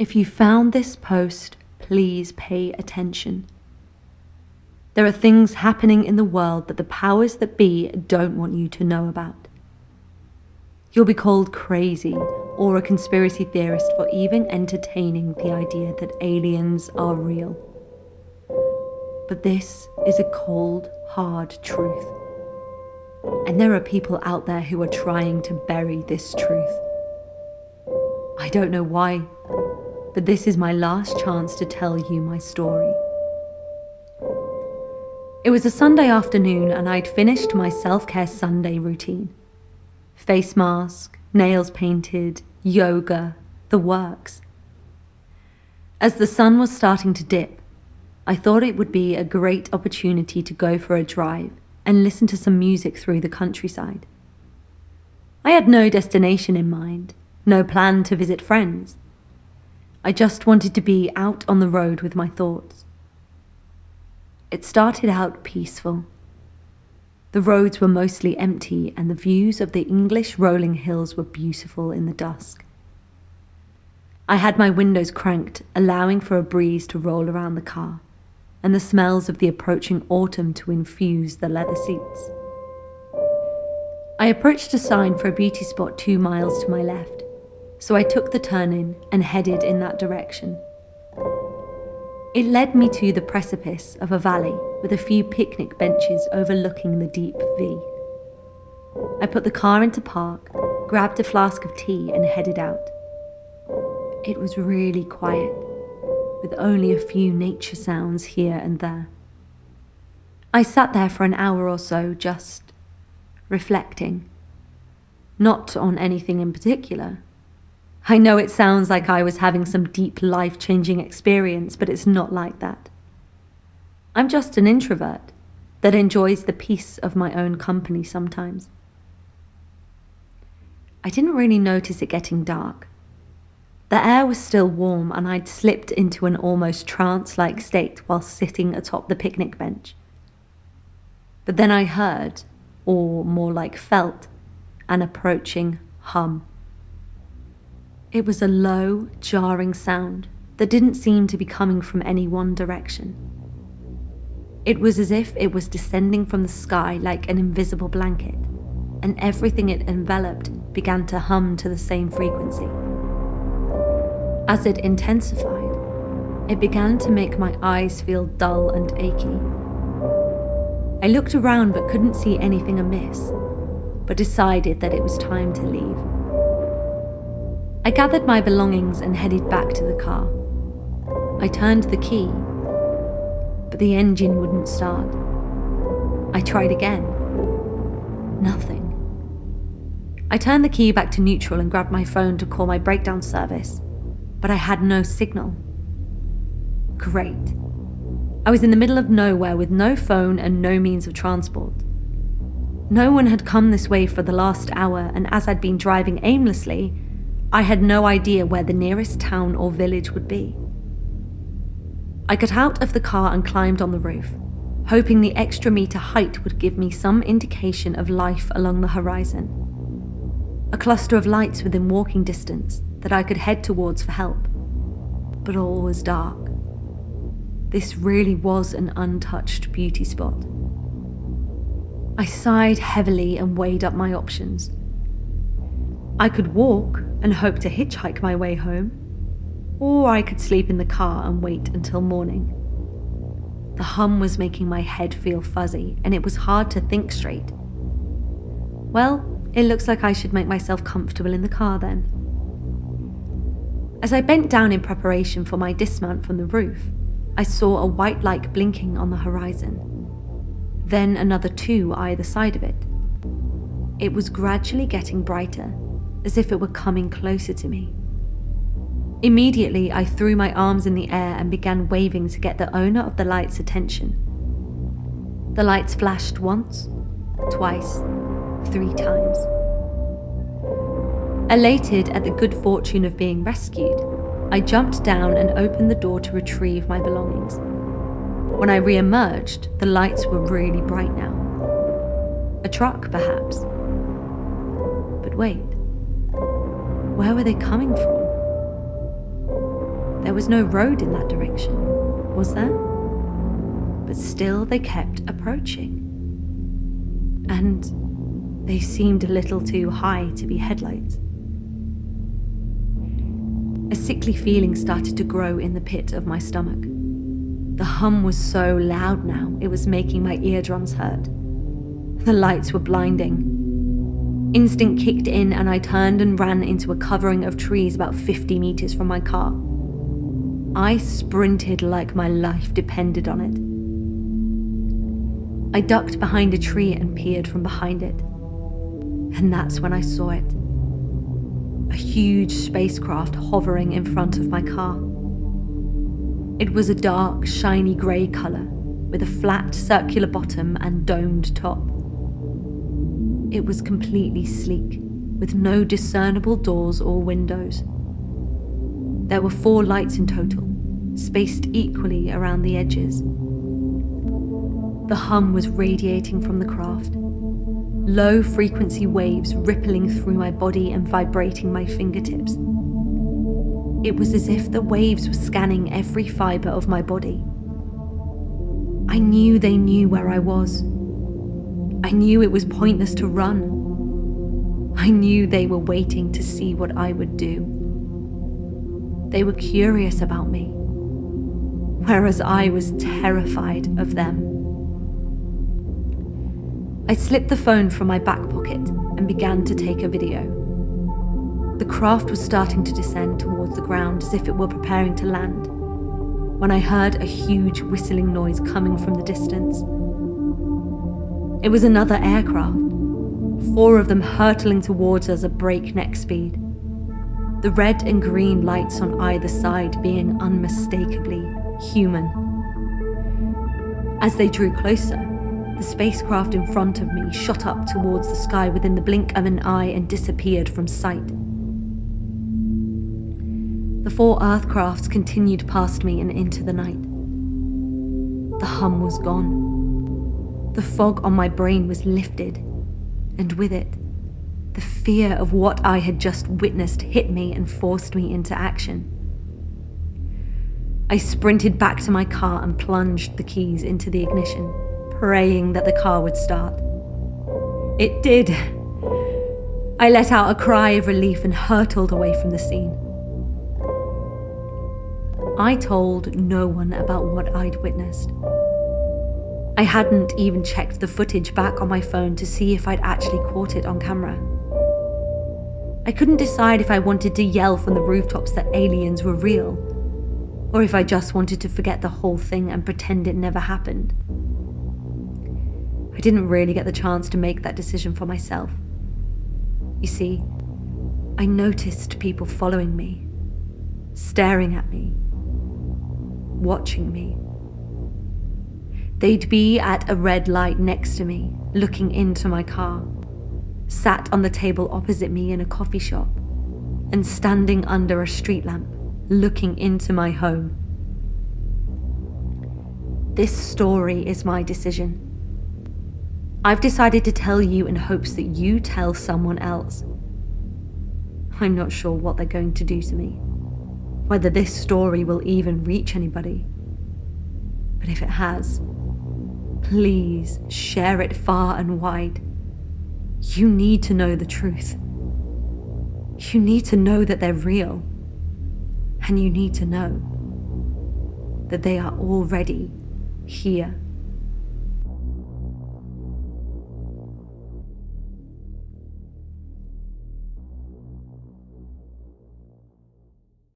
If you found this post, please pay attention. There are things happening in the world that the powers that be don't want you to know about. You'll be called crazy or a conspiracy theorist for even entertaining the idea that aliens are real. But this is a cold, hard truth. And there are people out there who are trying to bury this truth. I don't know why, but this is my last chance to tell you my story. It was a Sunday afternoon and I'd finished my self-care Sunday routine. Face mask, nails painted, yoga, the works. As the sun was starting to dip, I thought it would be a great opportunity to go for a drive and listen to some music through the countryside. I had no destination in mind, no plan to visit friends. I just wanted to be out on the road with my thoughts. It started out peaceful. The roads were mostly empty and the views of the English rolling hills were beautiful in the dusk. I had my windows cranked, allowing for a breeze to roll around the car, and the smells of the approaching autumn to infuse the leather seats. I approached a sign for a beauty spot 2 miles to my left, so I took the turn-in and headed in that direction. It led me to the precipice of a valley with a few picnic benches overlooking the deep V. I put the car into park, grabbed a flask of tea and headed out. It was really quiet, with only a few nature sounds here and there. I sat there for an hour or so, just reflecting. Not on anything in particular. I know it sounds like I was having some deep life-changing experience, but it's not like that. I'm just an introvert that enjoys the peace of my own company sometimes. I didn't really notice it getting dark. The air was still warm and I'd slipped into an almost trance-like state while sitting atop the picnic bench. But then I heard, or more like felt, an approaching hum. It was a low, jarring sound that didn't seem to be coming from any one direction. It was as if it was descending from the sky like an invisible blanket, and everything it enveloped began to hum to the same frequency. As it intensified, it began to make my eyes feel dull and achy. I looked around but couldn't see anything amiss, but decided that it was time to leave. I gathered my belongings and headed back to the car. I turned the key, but the engine wouldn't start. I tried again. Nothing. I turned the key back to neutral and grabbed my phone to call my breakdown service, but I had no signal. Great. I was in the middle of nowhere with no phone and no means of transport. No one had come this way for the last hour, and as I'd been driving aimlessly, I had no idea where the nearest town or village would be. I got out of the car and climbed on the roof, hoping the extra meter height would give me some indication of life along the horizon. A cluster of lights within walking distance that I could head towards for help. But all was dark. This really was an untouched beauty spot. I sighed heavily and weighed up my options. I could walk and hope to hitchhike my way home, or I could sleep in the car and wait until morning. The hum was making my head feel fuzzy, and it was hard to think straight. Well, it looks like I should make myself comfortable in the car then. As I bent down in preparation for my dismount from the roof, I saw a white light blinking on the horizon. Then another 2 either side of it. It was gradually getting brighter, as if it were coming closer to me. Immediately, I threw my arms in the air and began waving to get the owner of the light's attention. The lights flashed once, twice, 3 times. Elated at the good fortune of being rescued, I jumped down and opened the door to retrieve my belongings. When I re-emerged, the lights were really bright now. A truck, perhaps. But wait, where were they coming from? There was no road in that direction, was there? But still they kept approaching. And they seemed a little too high to be headlights. A sickly feeling started to grow in the pit of my stomach. The hum was so loud now, it was making my eardrums hurt. The lights were blinding. Instinct kicked in and I turned and ran into a covering of trees about 50 meters from my car. I sprinted like my life depended on it. I ducked behind a tree and peered from behind it. And that's when I saw it. A huge spacecraft hovering in front of my car. It was a dark, shiny grey colour, with a flat, circular bottom and domed top. It was completely sleek, with no discernible doors or windows. There were 4 lights in total, spaced equally around the edges. The hum was radiating from the craft, low-frequency waves rippling through my body and vibrating my fingertips. It was as if the waves were scanning every fibre of my body. I knew they knew where I was. I knew it was pointless to run. I knew they were waiting to see what I would do. They were curious about me, whereas I was terrified of them. I slipped the phone from my back pocket and began to take a video. The craft was starting to descend towards the ground as if it were preparing to land, when I heard a huge whistling noise coming from the distance. It was another aircraft, 4 of them hurtling towards us at breakneck speed, the red and green lights on either side being unmistakably human. As they drew closer, the spacecraft in front of me shot up towards the sky within the blink of an eye and disappeared from sight. The 4 Earthcrafts continued past me and into the night. The hum was gone. The fog on my brain was lifted, and with it, the fear of what I had just witnessed hit me and forced me into action. I sprinted back to my car and plunged the keys into the ignition, praying that the car would start. It did. I let out a cry of relief and hurtled away from the scene. I told no one about what I'd witnessed. I hadn't even checked the footage back on my phone to see if I'd actually caught it on camera. I couldn't decide if I wanted to yell from the rooftops that aliens were real, or if I just wanted to forget the whole thing and pretend it never happened. I didn't really get the chance to make that decision for myself. You see, I noticed people following me, staring at me, watching me. They'd be at a red light next to me, looking into my car, sat on the table opposite me in a coffee shop, and standing under a street lamp, looking into my home. This story is my decision. I've decided to tell you in hopes that you tell someone else. I'm not sure what they're going to do to me, whether this story will even reach anybody. But if it has, please share it far and wide. You need to know the truth. You need to know that they're real. And you need to know that they are already here.